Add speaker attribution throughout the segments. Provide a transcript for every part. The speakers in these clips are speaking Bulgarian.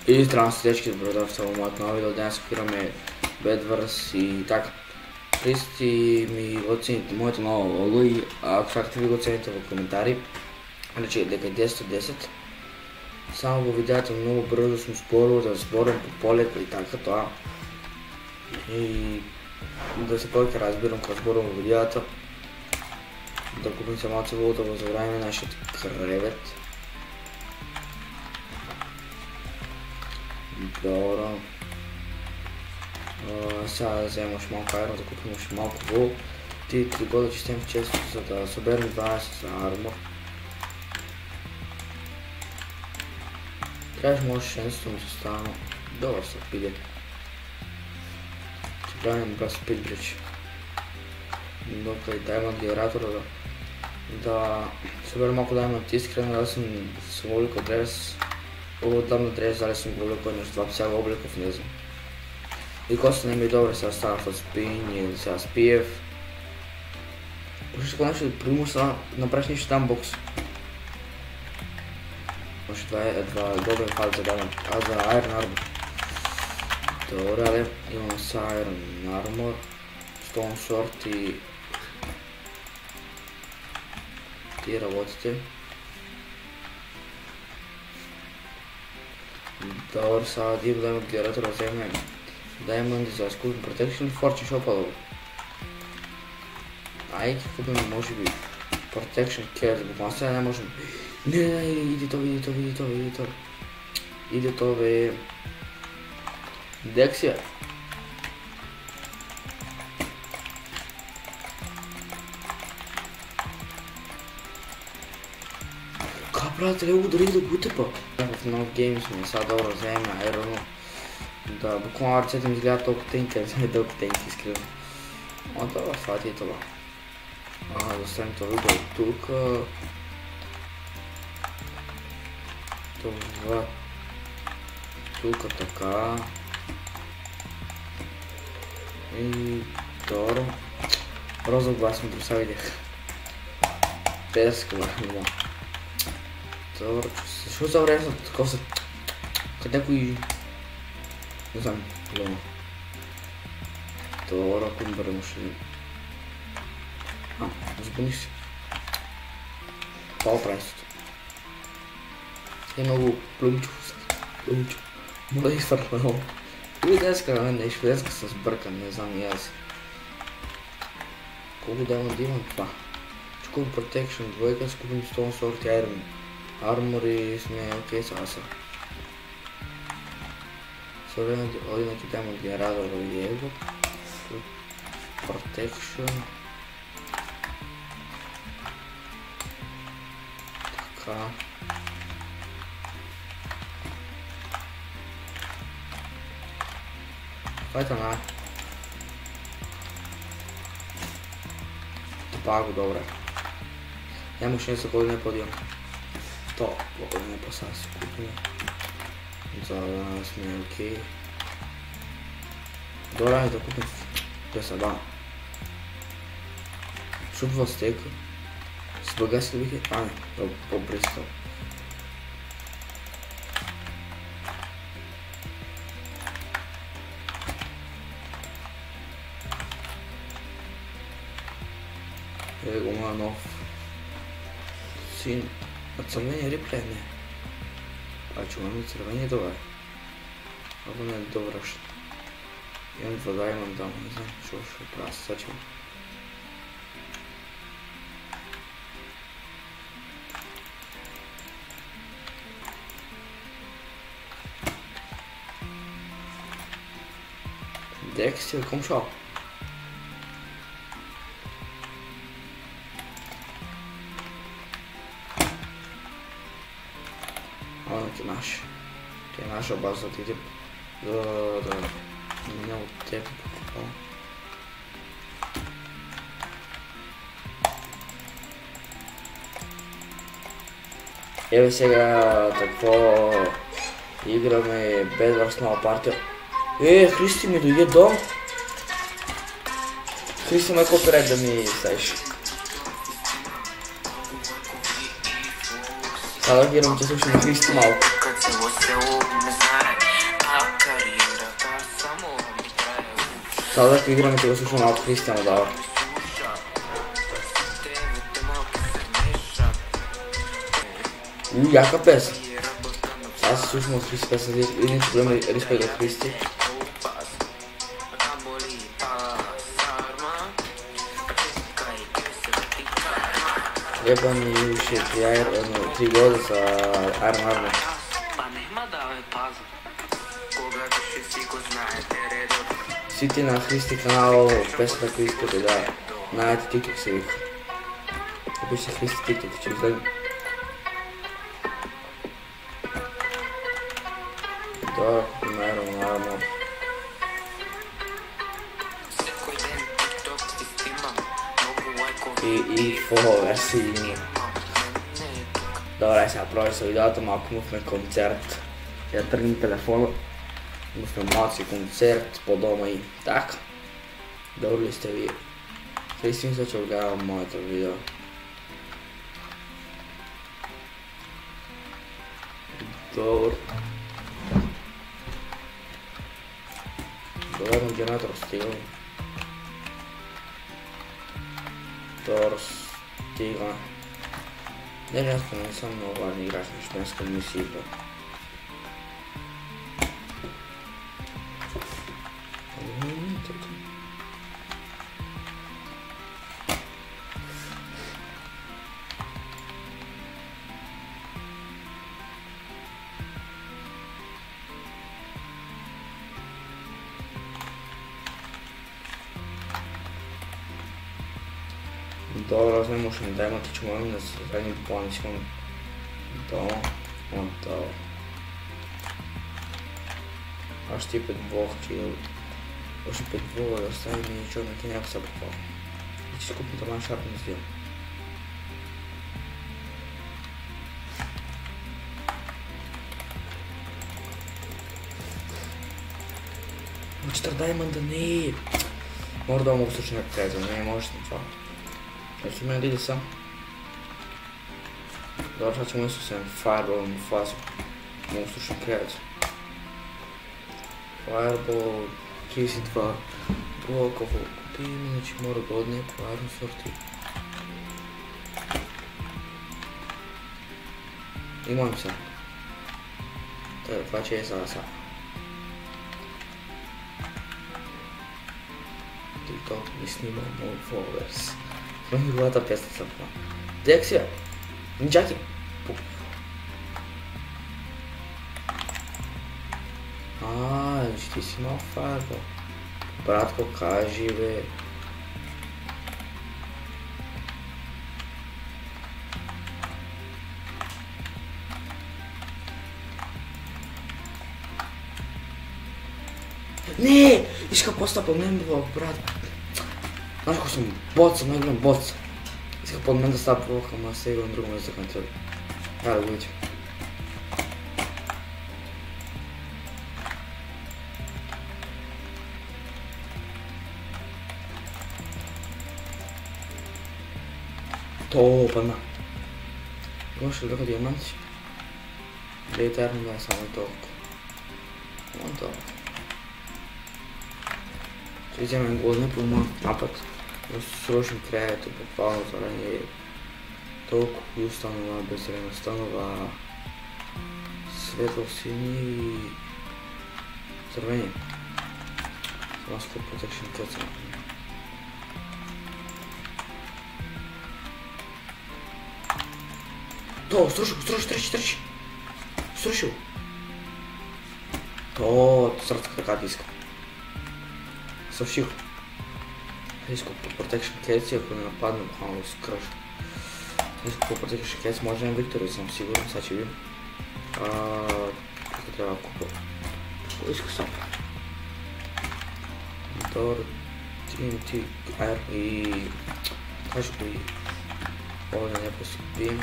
Speaker 1: И здравейте всички, добродошли в моят нов видео. Днес копираме Bedwars и така. Присти ми оцените моето ново лого и ако чакате ви го оцените в коментари. Рече дека 10 от 10. Само го видеята много бързо сме спорили да сборим по полето и така това. И да се повече разбирам как сборим видеята. Да купим се малко валута, да забравим нашия кревет. Добро. Сега да вземем още малко айрон, да купим още малко вол. Ти 3 года чистим често, за да съберем 12 за армор. Трябваше може 600 да стана. Добър са пиде. Ще правим бас спидбридж. Дока и даймонд генератора да съберем малко даймонд искрен, да съм увлекал древес. Отдавна древес, дали съм го увлекал нещо, това сега го облекал в неза. И коста не ми е добре, сега стана в спин или сега спиев. Почти така нещо да примуш сега направиш нещо там бокс. Може това е едва добре фаза за даймонд, за Iron Armor. Добре, имаме са Iron Armor, Stone Sword и ти работите. Добре, сега да имаме от генератора да вземем Diamond за Scooping Protection, Fortune Shop долу. Айде купим може би Protection Care, буквално сега не можем. Не, иди то. Иди то бе. Дексия. Ка правят, трябва удари да го тъпа. В нов гейм сме, сега добро вземем Iron. Да, буквално ръцете ми изгледат толкова тенки, не дълго тенки изкривам. О, това, това ти е това. Да оставим това видео тук. Това тук така. И второ. Розов глас ми друса видях. Песка, бе, добро, защо за време са такова са... Къде някой... Не знам, лома. Добро, ако ми бъде машини. Забуниш се. Пал прайсото. Е много плюмчо. Моля да изфърнал. И днеска на мен нещо, днеска съм сбъркан, не знам и аз. Колко давам да имам това? Скупим Protection, двойка, скупим Stone Sword и Iron Armor и сме окей сега са. Съвременните одинаки там от генератора и его. Protection. Така. Това е тъна. Това го добре. Нямаше не са коли не подием. То, много не паса да си купим. За да сме окей. Добре, да купим песаба. Шутва стейка. С бъга си бих е... не, по-бристъл. Го има нов син. А цървения реплей не. Че имаме цървения добре. Ако не е добре още. Имам вода, имам дама, не знам, ще правя съчвам. Дексия, kom шо? Ти наш. Ти е наша база, да отидем да мине от теб. Еве сега какво играме Bedwars нова партия. Христи ми дойде дом. Христи ме копирайт да ми ставиш. Сега да гирам, че слушам на Христи малко. Sada dok igram ću ga slušam malo Kristijana dava. Jaka pesma. Sada se slušamo Kristi pesma, vidim problema Respekt od Kristi. Treba mi više 3 godine sa Iron Armor. Svi ti na Kristi kanalu, pesma Kristi da najete TikTok se vika. Obično Kristi TikTok će izgledati. Dobro, naravno. I followers i njih. Dobro, sad profesor videotom, ako mufme koncert. Ja trgnem telefon, mufme maci koncert po doma i tako. Dobili ste vi. Mislim da ću gledati moj video. Dobro. Gledam generator stigla. Dobro stigla. Ne žensko nisam mnogo važni igrač na špenskoj misiji. Dobro, ne možem da imati ću molim da se zadnjim planičkom to. Až ti 5 či už 5 da stavim i čovjek neki nekako sad popao. I će skupiti to man šarpno zdjel. Znači 4 diamanda ne. Mora da mogu slučiti nekak krezom, ne možeš ni čao. Znači mene ide sam. Dobro, sad ćemo isto sam fireballom u fazu. Mogu slučiti krezom. Fireball, 32 blokova kupim, znači mora da od neku iron sorti. Imam sam. To je 2 česa sad. TikTok mi snimao moj followers. Mnogi gleda pjesma sam pa. Deksija! Ninjaki! Znači ti si imao fireball. Bratko, kaži ve. Ne! Iška postapao nembolog, brat. Znaš kako sam boca, ne igram boca. Iška pod mene da stavio provokama, se igram drugom jezikom na tebi. Evo vidit ću. To, pa na. Imaš li drugo dijamanti? Da je eterno da je samo toliko. On to. Sviđa me godine puma napad. Da su srošim kreatu, popalno zaranje toliko i ustanova, bez vremena stanova. Svetlo sinji i crvenje. Samo skup protection kecama. To, struši, treći. Struši. To, srca така диска. Съвших. Искам по Protection Cats, ако не нападна, буквално се кръжа. Искам по Protection Cats, може да имам Виктор, да съм сигурен, сега че видим. Тук трябва да купа. Иска съм. Мотор, TNT, Air и... Кажа го и... Ovo da ne poskupim.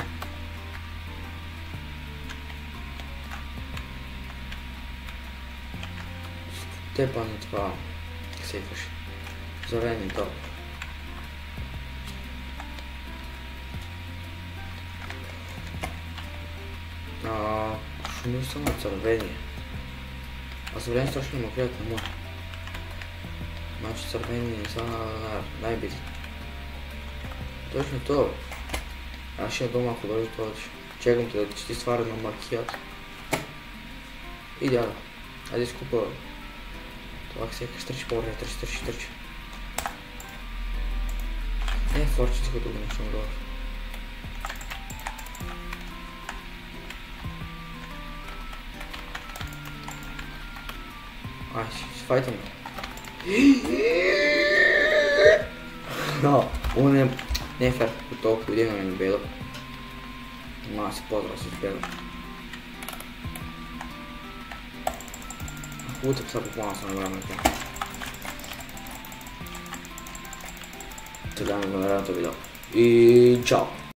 Speaker 1: Степан това секаш. Зелени топ. Шумил съм на червени. А зелени страшно ме гледат на моя. Znači crveni je najbitniji. Točno to. Znaš ja doma ako dođe to odeš. Čekam te da ćeš ti stvarno makijat. Idealno. Ajde skupo. To ovak sekaš, trči povrne, trči. Ne, forčinsko dugo nešto mu dobro. Ajde, fajtam ga. No, ovo ne fair u toku, gdje nam je bilo. Ma se podrao se zbjelo. Ucap sad poklano sam na vremenu. Gledamo ga na to video. I čao.